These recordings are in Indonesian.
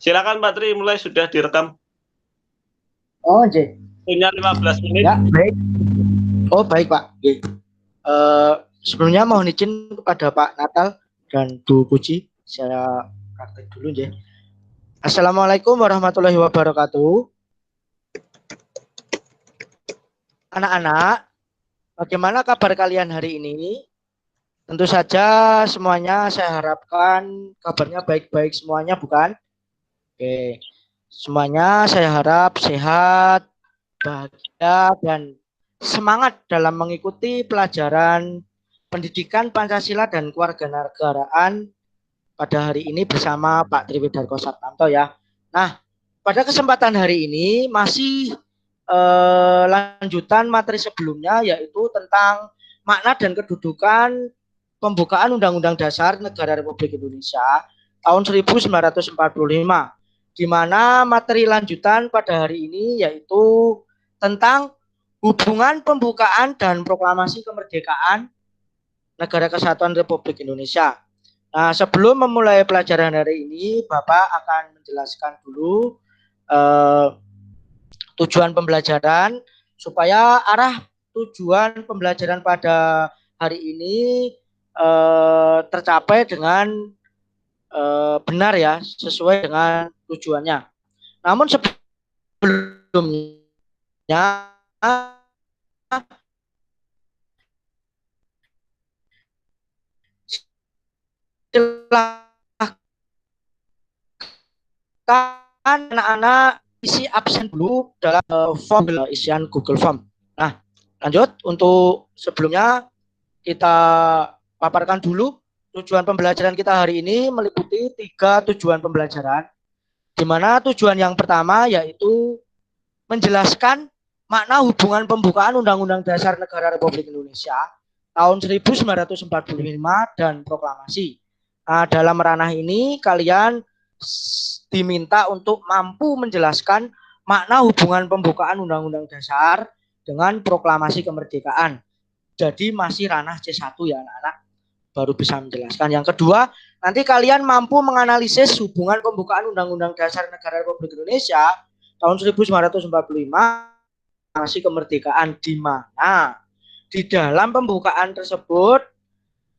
Silakan Pak Tri, mulai sudah direkam. Oh, J. Punya 15 menit. Ya, baik. Oh, baik, Pak. Sebelumnya mohon izin kepada Pak Natal dan Bu Puji, saya praktek dulu, J. Assalamualaikum warahmatullahi wabarakatuh. Anak-anak, bagaimana kabar kalian hari ini? Tentu saja semuanya saya harapkan kabarnya baik-baik semuanya, bukan? Oke. Semuanya saya harap sehat, bahagia, dan semangat dalam mengikuti pelajaran pendidikan Pancasila dan kewarganegaraan pada hari ini bersama Pak Triwidarko Sattanto ya. Nah, pada kesempatan hari ini masih lanjutan materi sebelumnya, yaitu tentang makna dan kedudukan pembukaan Undang-Undang Dasar Negara Republik Indonesia tahun 1945. Di mana materi lanjutan pada hari ini yaitu tentang hubungan pembukaan dan proklamasi kemerdekaan Negara Kesatuan Republik Indonesia. Nah, sebelum memulai pelajaran hari ini, Bapak akan menjelaskan dulu tujuan pembelajaran supaya arah tujuan pembelajaran pada hari ini tercapai dengan benar ya, sesuai dengan tujuannya. Namun sebelumnya silahkan anak-anak isi absen dulu dalam form isian Google Form. Nah, lanjut untuk sebelumnya kita paparkan dulu tujuan pembelajaran kita hari ini meliputi 3 tujuan pembelajaran. Di mana tujuan yang pertama yaitu menjelaskan makna hubungan pembukaan Undang-Undang Dasar Negara Republik Indonesia tahun 1945 dan proklamasi. Nah, dalam ranah ini kalian diminta untuk mampu menjelaskan makna hubungan pembukaan Undang-Undang Dasar dengan proklamasi kemerdekaan. Jadi masih ranah C1 ya anak-anak, baru bisa menjelaskan. Yang kedua, nanti kalian mampu menganalisis hubungan pembukaan Undang-Undang Dasar Negara Republik Indonesia tahun 1945 masih kemerdekaan, di mana di dalam pembukaan tersebut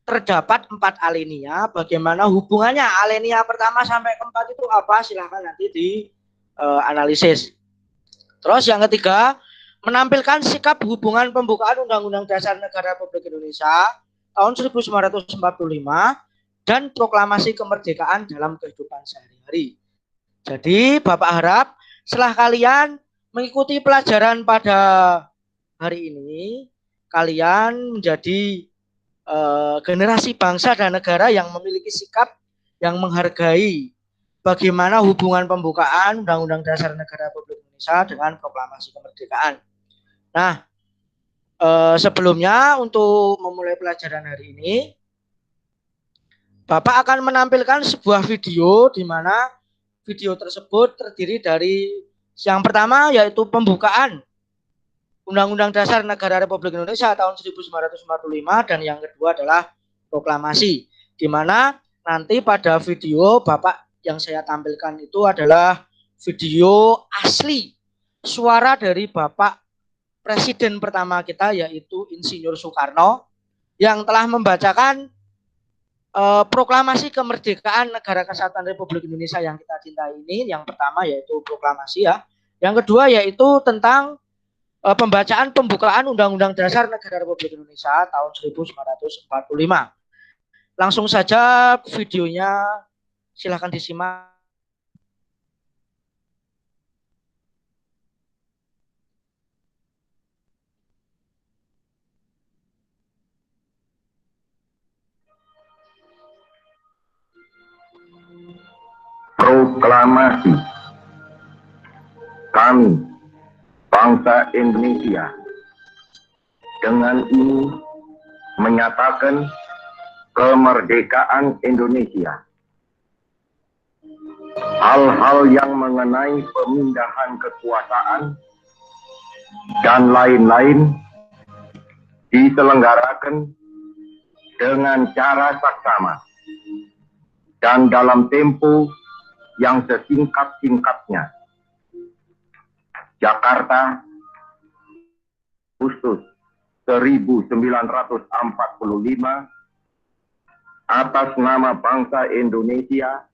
terdapat 4 alinea. Bagaimana hubungannya alinea pertama sampai keempat itu apa? Silahkan nanti dianalisis. Terus yang ketiga, menampilkan sikap hubungan pembukaan Undang-Undang Dasar Negara Republik Indonesia tahun 1945 dan proklamasi kemerdekaan dalam kehidupan sehari-hari. Jadi Bapak harap setelah kalian mengikuti pelajaran pada hari ini, kalian menjadi generasi bangsa dan negara yang memiliki sikap yang menghargai bagaimana hubungan pembukaan Undang-Undang Dasar Negara Republik Indonesia dengan proklamasi kemerdekaan. Nah, sebelumnya untuk memulai pelajaran hari ini, Bapak akan menampilkan sebuah video di mana video tersebut terdiri dari yang pertama yaitu pembukaan Undang-Undang Dasar Negara Republik Indonesia tahun 1945 dan yang kedua adalah proklamasi, di mana nanti pada video Bapak yang saya tampilkan itu adalah video asli suara dari Bapak Presiden pertama kita yaitu Insinyur Soekarno yang telah membacakan proklamasi kemerdekaan Negara Kesatuan Republik Indonesia yang kita cintai ini. Yang pertama yaitu proklamasi ya. Yang kedua yaitu tentang pembacaan pembukaan Undang-Undang Dasar Negara Republik Indonesia tahun 1945. Langsung saja videonya, silahkan disimak. Proklamasi. Kami, bangsa Indonesia, dengan ini menyatakan kemerdekaan Indonesia. Hal-hal yang mengenai pemindahan kekuasaan dan lain-lain diselenggarakan dengan cara saksama dan dalam tempo yang sesingkat-singkatnya. Jakarta, Agustus 1945, atas nama bangsa Indonesia,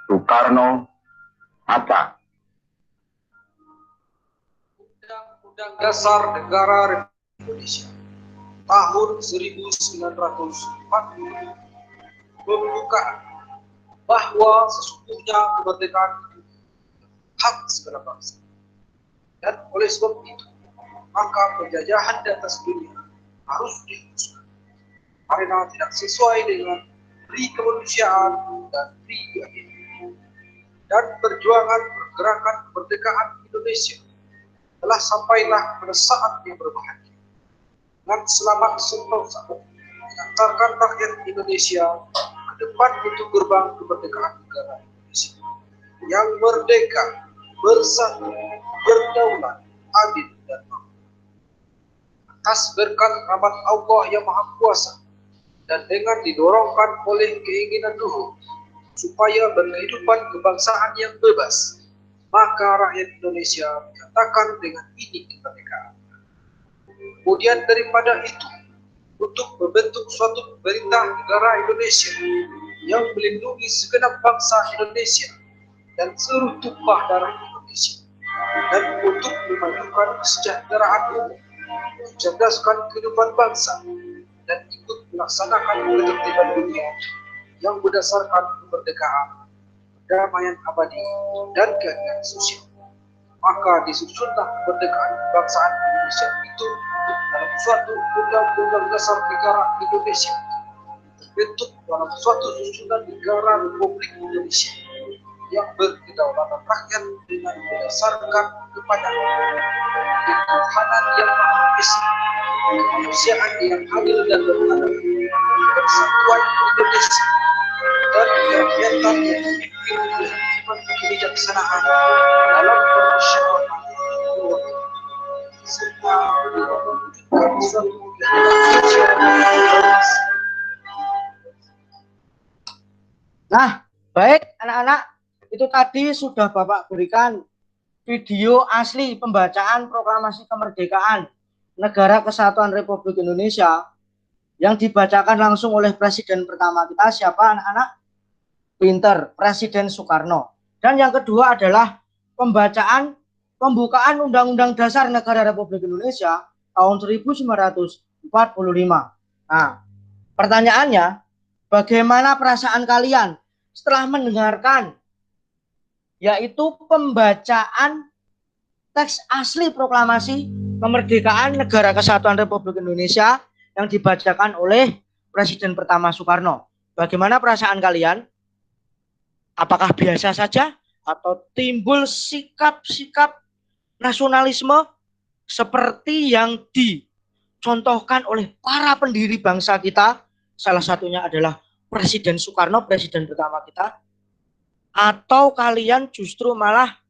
Soekarno, Hatta. Undang-Undang Dasar Negara Republik Indonesia tahun 1945 membuka bahwa sesungguhnya kemerdekaan itu hak segala bangsa, dan oleh sebab itu maka penjajahan di atas dunia harus dihapuskan karena tidak sesuai dengan pri kemanusiaan dan pri keadilan. Dan perjuangan pergerakan kemerdekaan Indonesia telah sampailah pada saat yang berbahagia, dengan selamat sentosa mengantarkan rakyat Indonesia ke depan pintu gerbang kemerdekaan negara Indonesia yang merdeka, bersatu, berdaulat, adil, dan makmur. Atas berkat rahmat Allah yang Maha Kuasa dan dengan didorongkan oleh keinginan luhur supaya berkehidupan kebangsaan yang bebas, maka rakyat Indonesia menyatakan dengan ini kemerdekaan. Kemudian daripada itu, untuk membentuk suatu pemerintah negara Indonesia yang melindungi segenap bangsa Indonesia dan seluruh tumpah darah Indonesia, dan untuk memajukan kesejahteraan umum, mencerdaskan kehidupan bangsa, dan ikut melaksanakan ketertiban dunia yang berdasarkan kemerdekaan, perdamaian abadi, dan keadilan sosial. Maka disusunlah kemerdekaan kebangsaan Indonesia itu dalam suatu undang-undang dasar negara Indonesia, terbentuk dalam suatu susunan negara Republik Indonesia yang berkedaulatan rakyat dengan berdasarkan kepada ketuhanan yang Maha Esa, kemanusiaan yang adil dan beradab, persatuan Indonesia, dan kerakyatan yang dipimpin oleh hikmat kebijaksanaan dalam permusyawaratan serta mewujudkan suatu Nah, baik anak-anak, itu tadi sudah Bapak berikan video asli pembacaan proklamasi kemerdekaan Negara Kesatuan Republik Indonesia yang dibacakan langsung oleh Presiden pertama kita, siapa anak-anak? Pinter, Presiden Soekarno. Dan yang kedua adalah pembukaan Undang-Undang Dasar Negara Republik Indonesia tahun 1945. Nah, pertanyaannya, bagaimana perasaan kalian setelah mendengarkan yaitu pembacaan teks asli proklamasi kemerdekaan Negara Kesatuan Republik Indonesia yang dibacakan oleh Presiden pertama Soekarno? Bagaimana perasaan kalian? Apakah biasa saja atau timbul sikap-sikap nasionalisme seperti yang dicontohkan oleh para pendiri bangsa kita? Salah satunya adalah Presiden Soekarno, presiden pertama kita. Atau kalian justru malah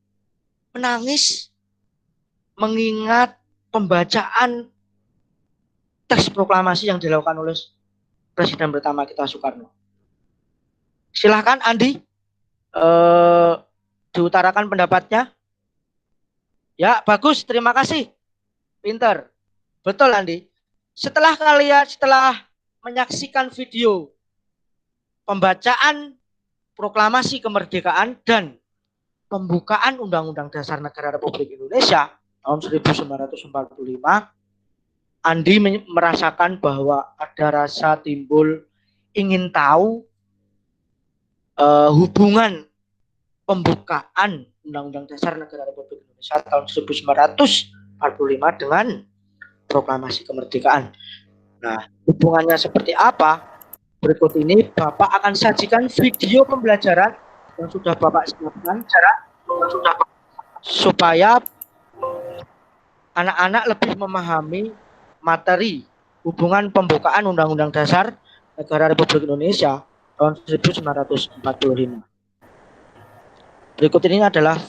menangis mengingat pembacaan teks proklamasi yang dilakukan oleh presiden pertama kita Soekarno? Silahkan Andi, diutarakan pendapatnya. Ya, bagus, terima kasih. Pinter. Betul Andi. Setelah menyaksikan video pembacaan proklamasi kemerdekaan dan pembukaan Undang-Undang Dasar Negara Republik Indonesia tahun 1945, Andi merasakan bahwa ada rasa timbul ingin tahu hubungan pembukaan Undang-Undang Dasar Negara Republik Indonesia tahun 1945 dengan proklamasi kemerdekaan. Nah, hubungannya seperti apa? Berikut ini Bapak akan sajikan video pembelajaran yang sudah Bapak siapkan supaya anak-anak lebih memahami materi hubungan pembukaan Undang-Undang Dasar Negara Republik Indonesia tahun 1945. Berikut ini adalah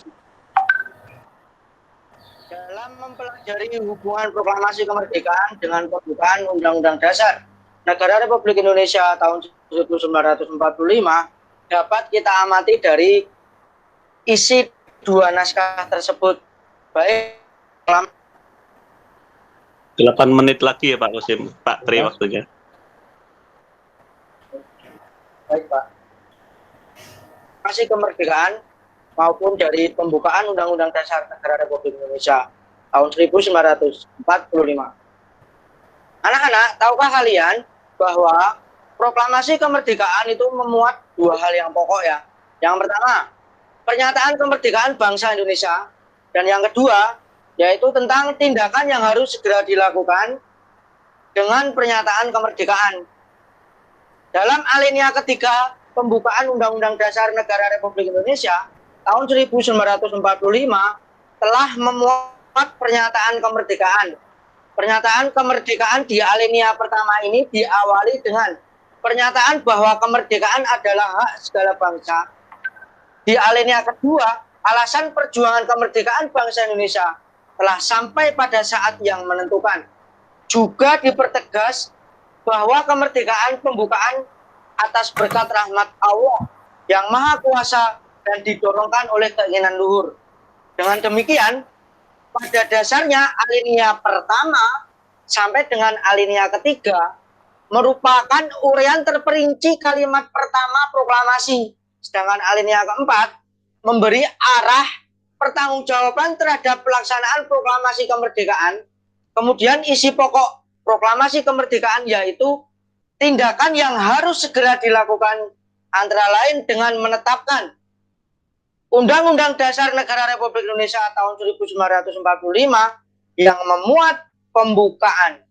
dalam mempelajari hubungan proklamasi kemerdekaan dengan pembukaan Undang-Undang Dasar Negara Republik Indonesia tahun 1945, dapat kita amati dari isi dua naskah tersebut. Baik, 8 menit lagi ya Pak Kusim, Pak Tri waktunya. baik Pak. Masih kemerdekaan maupun dari pembukaan Undang-Undang Dasar Negara Republik Indonesia tahun 1945. Anak-anak, tahukah kalian bahwa proklamasi kemerdekaan itu memuat dua hal yang pokok ya. Yang pertama, pernyataan kemerdekaan bangsa Indonesia, dan yang kedua yaitu tentang tindakan yang harus segera dilakukan dengan pernyataan kemerdekaan. Dalam alinea ketiga pembukaan Undang-Undang Dasar Negara Republik Indonesia tahun 1945 telah memuat pernyataan kemerdekaan. Pernyataan kemerdekaan di alinea pertama ini diawali dengan pernyataan bahwa kemerdekaan adalah hak segala bangsa. Di alinea kedua, alasan perjuangan kemerdekaan bangsa Indonesia telah sampai pada saat yang menentukan. Juga dipertegas bahwa kemerdekaan pembukaan atas berkat rahmat Allah yang Maha Kuasa dan didorongkan oleh keinginan luhur. Dengan demikian, pada dasarnya alinea pertama sampai dengan alinea ketiga merupakan uraian terperinci kalimat pertama proklamasi. Sedangkan alinea keempat memberi arah pertanggungjawaban terhadap pelaksanaan proklamasi kemerdekaan. Kemudian isi pokok proklamasi kemerdekaan yaitu tindakan yang harus segera dilakukan antara lain dengan menetapkan Undang-Undang Dasar Negara Republik Indonesia tahun 1945 yang memuat pembukaan.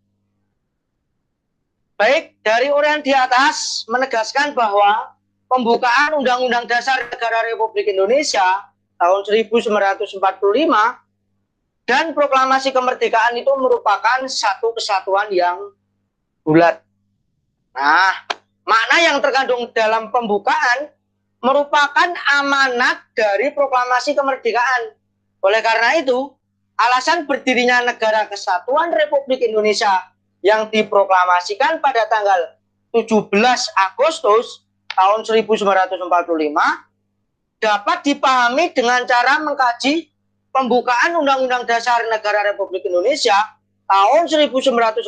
Baik, dari uraian di atas menegaskan bahwa pembukaan Undang-Undang Dasar Negara Republik Indonesia tahun 1945 dan proklamasi kemerdekaan itu merupakan satu kesatuan yang bulat. Nah, makna yang terkandung dalam pembukaan merupakan amanat dari proklamasi kemerdekaan. Oleh karena itu, alasan berdirinya Negara Kesatuan Republik Indonesia yang diproklamasikan pada tanggal 17 Agustus tahun 1945 dapat dipahami dengan cara mengkaji pembukaan Undang-Undang Dasar Negara Republik Indonesia tahun 1945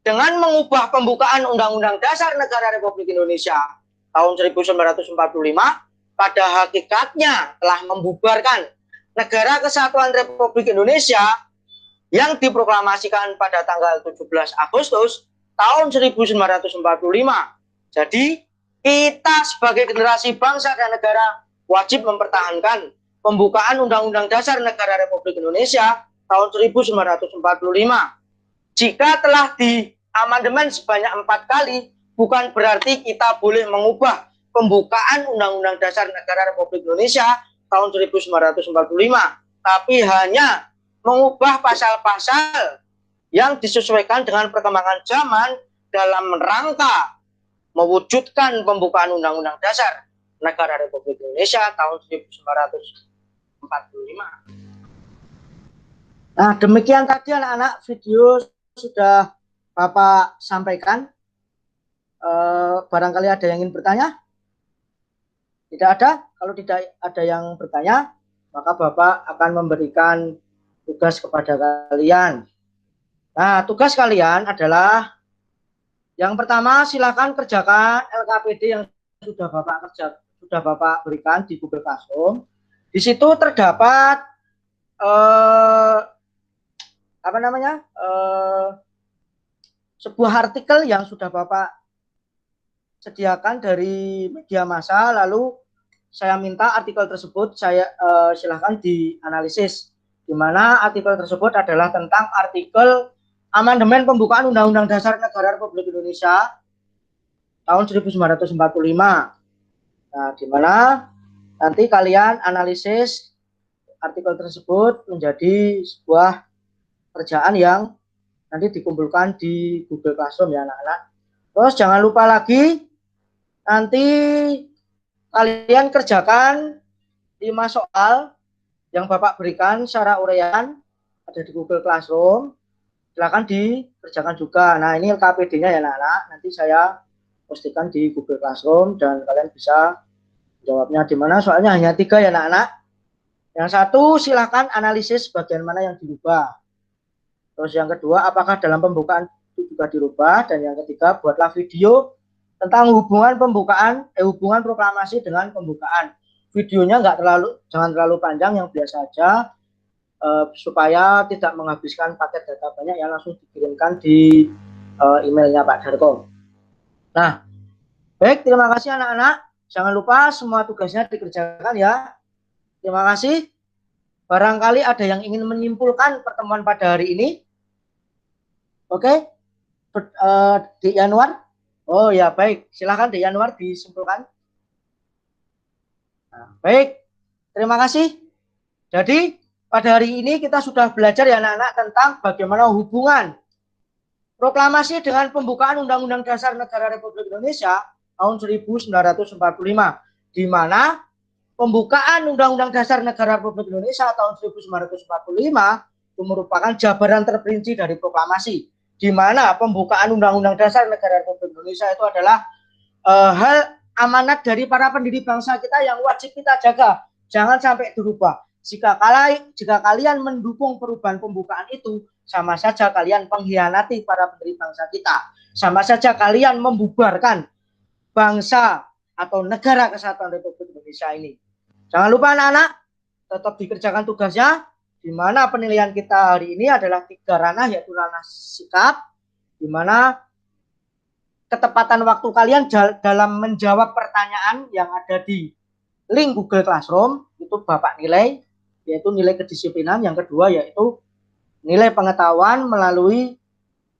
dengan mengubah pembukaan Undang-Undang Dasar Negara Republik Indonesia tahun 1945 pada hakikatnya telah membubarkan Negara Kesatuan Republik Indonesia yang diproklamasikan pada tanggal 17 Agustus tahun 1945. Jadi kita sebagai generasi bangsa dan negara wajib mempertahankan pembukaan Undang-Undang Dasar Negara Republik Indonesia tahun 1945. Jika telah diamandemen sebanyak 4 kali, bukan berarti kita boleh mengubah pembukaan Undang-Undang Dasar Negara Republik Indonesia tahun 1945, tapi hanya mengubah pasal-pasal yang disesuaikan dengan perkembangan zaman dalam rangka mewujudkan pembukaan Undang-Undang Dasar Negara Republik Indonesia tahun 1945. Nah, demikian tadi anak-anak video sudah Bapak sampaikan. Barangkali ada yang ingin bertanya? Tidak ada? Kalau tidak ada yang bertanya, maka Bapak akan memberikan tugas kepada kalian. Nah, tugas kalian adalah yang pertama, silakan kerjakan LKPD yang sudah Bapak berikan di Google Classroom. Di situ terdapat sebuah artikel yang sudah Bapak sediakan dari media massa, lalu saya minta artikel tersebut silakan dianalisis, di mana artikel tersebut adalah tentang artikel amandemen pembukaan Undang-Undang Dasar Negara Republik Indonesia tahun 1945. Nah, di mana nanti kalian analisis artikel tersebut menjadi sebuah kerjaan yang nanti dikumpulkan di Google Classroom ya anak-anak. Terus jangan lupa lagi nanti kalian kerjakan 5 soal yang Bapak berikan secara uraian ada di Google Classroom. Silakan dikerjakan juga. Nah, ini LKPD-nya ya anak-anak. Nanti saya postingkan di Google Classroom dan kalian bisa jawabnya di mana. Soalnya hanya 3 ya anak-anak. Yang satu silahkan analisis bagian mana yang dirubah. Terus yang kedua, apakah dalam pembukaan itu juga dirubah, dan yang ketiga, buatlah video tentang hubungan proklamasi dengan pembukaan. Videonya jangan terlalu panjang, yang biasa aja, supaya tidak menghabiskan paket data banyak yang langsung dikirimkan di emailnya Pak Darko. Nah, baik, terima kasih anak-anak. Jangan lupa semua tugasnya dikerjakan ya. Terima kasih. Barangkali ada yang ingin menyimpulkan pertemuan pada hari ini. Oke, di Januar. Oh ya, baik. Silakan di Januar disimpulkan. Nah, baik, terima kasih. Jadi pada hari ini kita sudah belajar ya anak-anak tentang bagaimana hubungan proklamasi dengan pembukaan Undang-Undang Dasar Negara Republik Indonesia tahun 1945, di mana pembukaan Undang-Undang Dasar Negara Republik Indonesia tahun 1945 itu merupakan jabaran terperinci dari proklamasi, di mana pembukaan Undang-Undang Dasar Negara Republik Indonesia itu adalah hal amanat dari para pendiri bangsa kita yang wajib kita jaga, jangan sampai dirubah. Jika kalian mendukung perubahan pembukaan itu, sama saja kalian mengkhianati para pendiri bangsa kita, sama saja kalian membubarkan bangsa atau negara kesatuan Republik Indonesia ini. Jangan lupa anak-anak, tetap dikerjakan tugasnya, di mana penilaian kita hari ini adalah 3 ranah, yaitu ranah sikap, di mana ketepatan waktu kalian dalam menjawab pertanyaan yang ada di link Google Classroom, itu Bapak nilai, yaitu nilai kedisiplinan. Yang kedua yaitu nilai pengetahuan melalui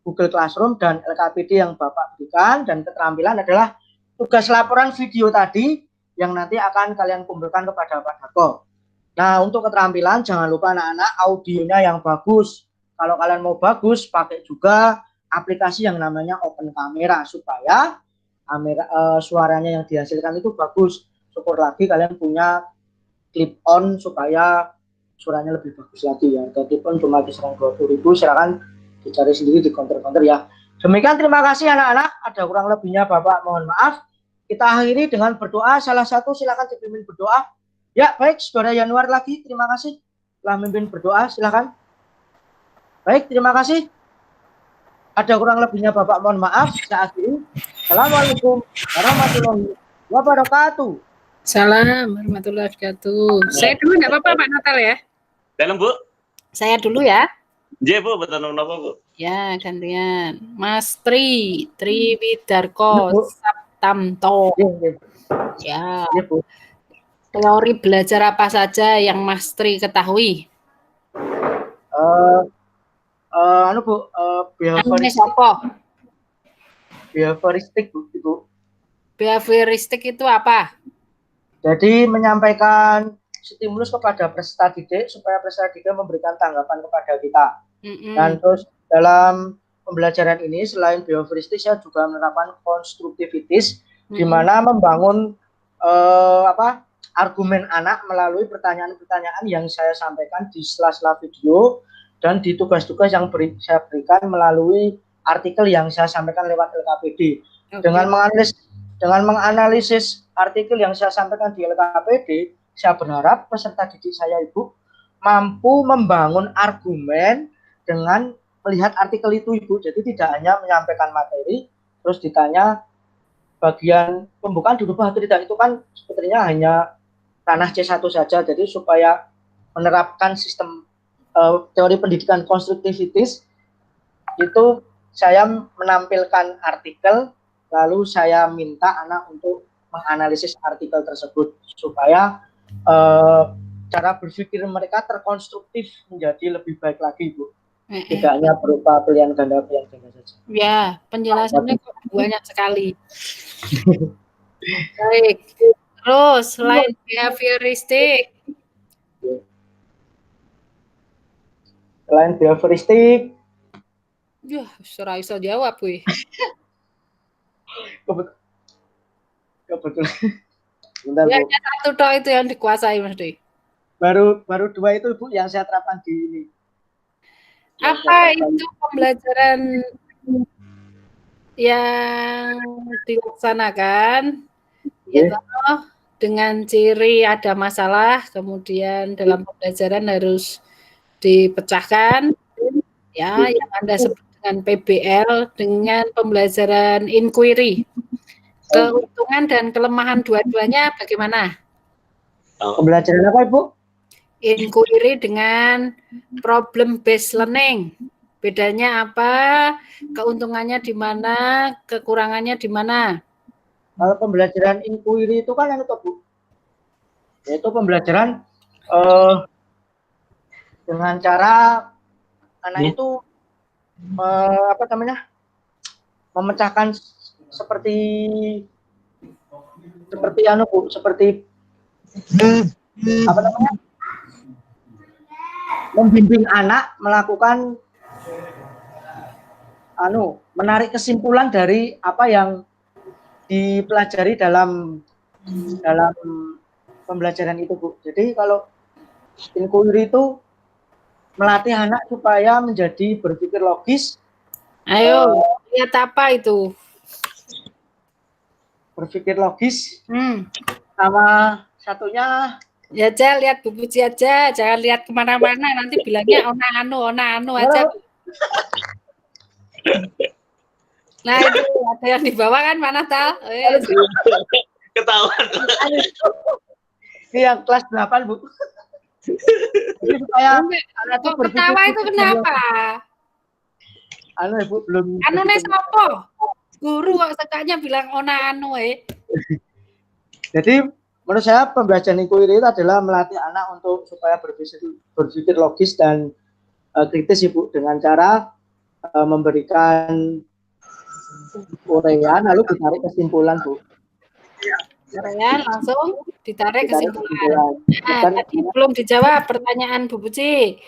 Google Classroom dan LKPD yang Bapak berikan, dan keterampilan adalah tugas laporan video tadi yang nanti akan kalian kumpulkan kepada Pak Darko. Nah, untuk keterampilan jangan lupa anak-anak audionya yang bagus. Kalau kalian mau bagus, pakai juga aplikasi yang namanya Open Camera supaya suaranya yang dihasilkan itu bagus. Syukur lagi kalian punya clip on supaya suaranya lebih bagus lagi ya. Jadi pun cuma kisaran 20.000, silakan dicari sendiri di counter-counter ya. Demikian, terima kasih anak-anak. Ada kurang lebihnya Bapak mohon maaf. Kita akhiri dengan berdoa. Salah satu silakan dipimpin berdoa. Ya, baik, Saudara Januar lagi. Terima kasih telah memimpin berdoa. Silakan. Baik, terima kasih. Ada kurang lebihnya Bapak mohon maaf. Saya akhiri. Assalamualaikum warahmatullahi wabarakatuh. Salam warahmatullahi wabarakatuh. Saya dulu nggak apa-apa Pak Natal ya? Dalam Bu? Saya dulu ya. Iya Bu, betul apa Bu? Ya, gantian. Mas Triwidarko Saptamto. Ya. Teori belajar apa saja yang Mas Tri ketahui? Behavioristik Bu, Ibu. Behavioristik itu apa? Jadi menyampaikan stimulus kepada peserta didik supaya peserta didik memberikan tanggapan kepada kita. Dan terus dalam pembelajaran ini selain behavioristik saya juga menerapkan konstruktivitis, di mana membangun argumen anak melalui pertanyaan-pertanyaan yang saya sampaikan di sela-sela video dan di tugas-tugas yang saya berikan melalui artikel yang saya sampaikan lewat LKPD. Dengan menganalisis artikel yang saya sampaikan di LKPD, saya berharap peserta didik saya Ibu mampu membangun argumen dengan melihat artikel itu Ibu. Jadi tidak hanya menyampaikan materi terus ditanya bagian pembukaan dirubah atau tidak, itu kan sebetulnya hanya ranah C1 saja. Jadi supaya menerapkan sistem teori pendidikan konstruktivitis itu saya menampilkan artikel, lalu saya minta anak untuk menganalisis artikel tersebut supaya cara berpikir mereka terkonstruktif menjadi lebih baik lagi Bu. Tidak hanya berupa pilihan ganda saja. Ya, penjelasannya kok banyak sekali. Baik. Terus selain behavioristik. Selain behavioristik. Yah, ora iso jawab kuwi. Kebetulan. Ya, satu toh itu yang dikuasai Mas Dwi. Baru 2 itu Bu yang saya terapkan di ini. Apa itu pembelajaran yang dilaksanakan ya toh, dengan ciri ada masalah, kemudian dalam pembelajaran harus dipecahkan, ya, yang Anda sebut dengan PBL, dengan pembelajaran inquiry. Keuntungan dan kelemahan dua-duanya bagaimana? Pembelajaran apa, Ibu? Inquiry dengan problem based learning. Bedanya apa? Keuntungannya di mana? Kekurangannya di mana? Kalau pembelajaran inquiry itu kan yang itu, Bu. Yaitu pembelajaran dengan cara anak itu apa namanya? Memecahkan seperti anu, Bu, seperti apa namanya? Membimbing anak melakukan menarik kesimpulan dari apa yang dipelajari dalam pembelajaran itu, Bu. Jadi kalau inquiry itu melatih anak supaya menjadi berpikir logis. Ayo, lihat apa itu? Berpikir logis. Sama satunya ya aja lihat Bu Puji aja, jangan lihat kemana-mana, nanti bilangnya ona anu aja. Nah itu ada yang di bawah kan, mana Tal? Ketahuan. Ini yang kelas 8, Bu. Jadi supaya anak itu ketawa itu kenapa? Ibu belum. Anu sopo? Guru kok sekanya bilang ona anu Jadi menurut saya pembelajaran inquiry itu adalah melatih anak untuk supaya berpikir logis dan kritis, Ibu, dengan cara memberikan uraian lalu ditarik kesimpulan, Bu. Uraian langsung ditarik kesimpulan. Nah, tadi belum dijawab pertanyaan Bu Puji.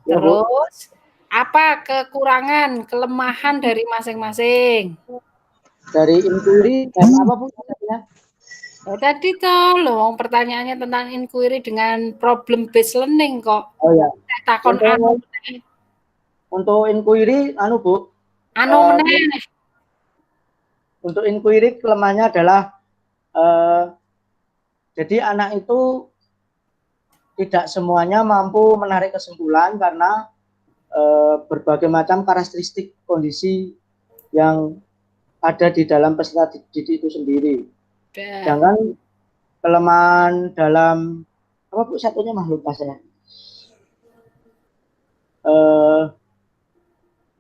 Terus apa kekurangan, kelemahan dari masing-masing? Dari inquiry dan apa, Bu? Ya, tadi toh loh pertanyaannya tentang inquiry dengan problem based learning kok. Oh ya. Takon untuk inquiry Bu. Meneh. Untuk inquiry kelemahannya adalah jadi anak itu tidak semuanya mampu menarik kesimpulan karena berbagai macam karakteristik kondisi yang ada di dalam peserta didik itu sendiri. Jangan kelemahan dalam apa, Bu, satunya lupa saya.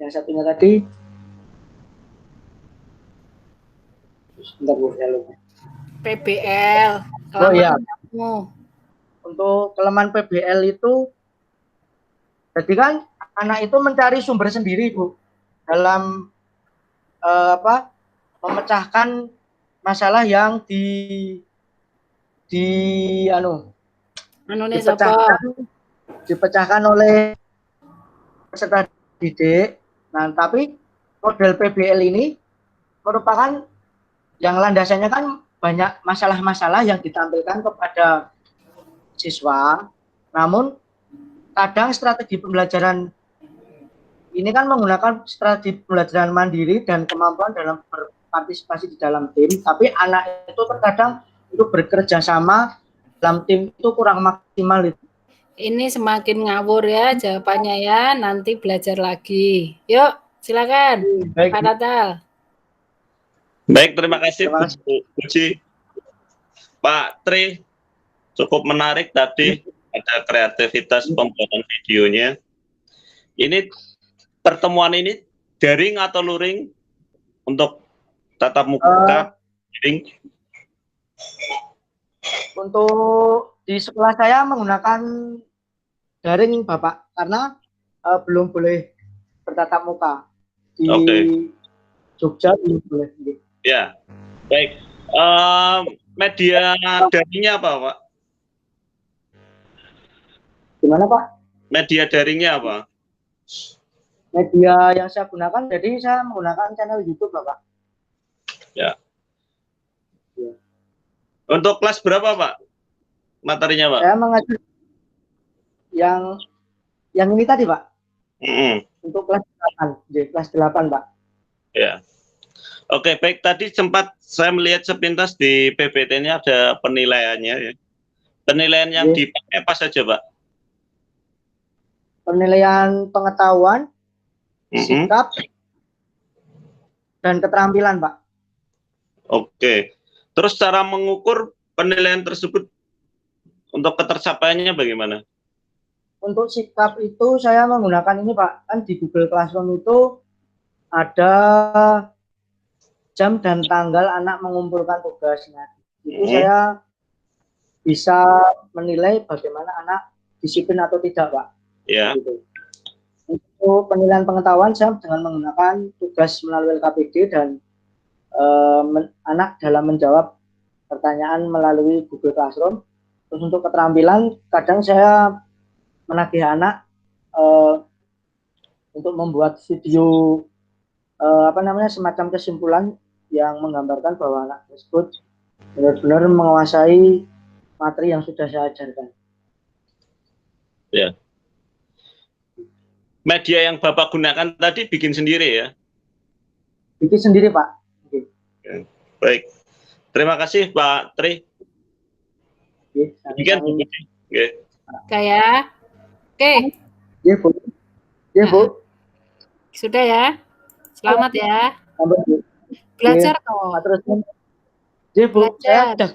Yang satunya tadi sebentar, Bu, saya lupa. PBL. Oh iya. Untuk kelemahan PBL itu jadi kan anak itu mencari sumber sendiri, Bu, dalam memecahkan dipecahkan oleh peserta didik. Nah, tapi model PBL ini merupakan yang landasannya kan banyak masalah-masalah yang ditampilkan kepada siswa. Namun kadang strategi pembelajaran ini kan menggunakan strategi pembelajaran mandiri dan kemampuan dalam berpartisipasi di dalam tim, tapi anak itu terkadang untuk bekerja sama dalam tim itu kurang maksimal itu. Ini semakin ngawur ya jawabannya ya, nanti belajar lagi. Yuk, silakan. Pak Natal. Baik, terima kasih Bu Puji. Pak Tri, cukup menarik tadi, ada kreativitas pembuatan videonya. Ini pertemuan ini daring atau luring untuk tatap muka? Untuk di sekolah saya menggunakan daring, Bapak, karena belum boleh bertatap muka. Di Jogja belum boleh. Ya, baik. Media daringnya apa, Pak? Gimana, Pak? Media daringnya apa? Media yang saya gunakan, jadi saya menggunakan channel YouTube, Bapak. Ya. Untuk kelas berapa, Pak? Materinya, Pak? Saya mengajar yang ini tadi, Pak. Untuk kelas 8, kelas 8, Pak. Ya. Oke, baik. Tadi sempat saya melihat sepintas di PPT-nya ada penilaiannya ya. Penilaian yang Iya. dipakai apa saja, Pak? Penilaian pengetahuan, Mhm. sikap, dan keterampilan, Pak. Oke. Terus cara mengukur penilaian tersebut untuk ketercapaiannya bagaimana? Untuk sikap itu saya menggunakan ini, Pak. Kan di Google Classroom itu ada jam dan tanggal anak mengumpulkan tugasnya. Itu saya bisa menilai bagaimana anak disiplin atau tidak, Pak. Ya. Gitu. Untuk penilaian pengetahuan saya dengan menggunakan tugas melalui LKPD dan anak dalam menjawab pertanyaan melalui Google Classroom. Terus untuk keterampilan kadang saya menagih anak untuk membuat video semacam kesimpulan yang menggambarkan bahwa anak tersebut benar-benar menguasai materi yang sudah saya ajarkan. Ya. Media yang Bapak gunakan tadi bikin sendiri ya? Bikin sendiri, Pak. Oke. Baik. Terima kasih Pak Tri. Oke. Oke. Kayak. Oke. Ya, Bu. Ya, Bu. Sudah ya. Selamat ya. Selamat, Bu. Belajar toh. Terus. Ya, Bu. Saya Belajar. sudah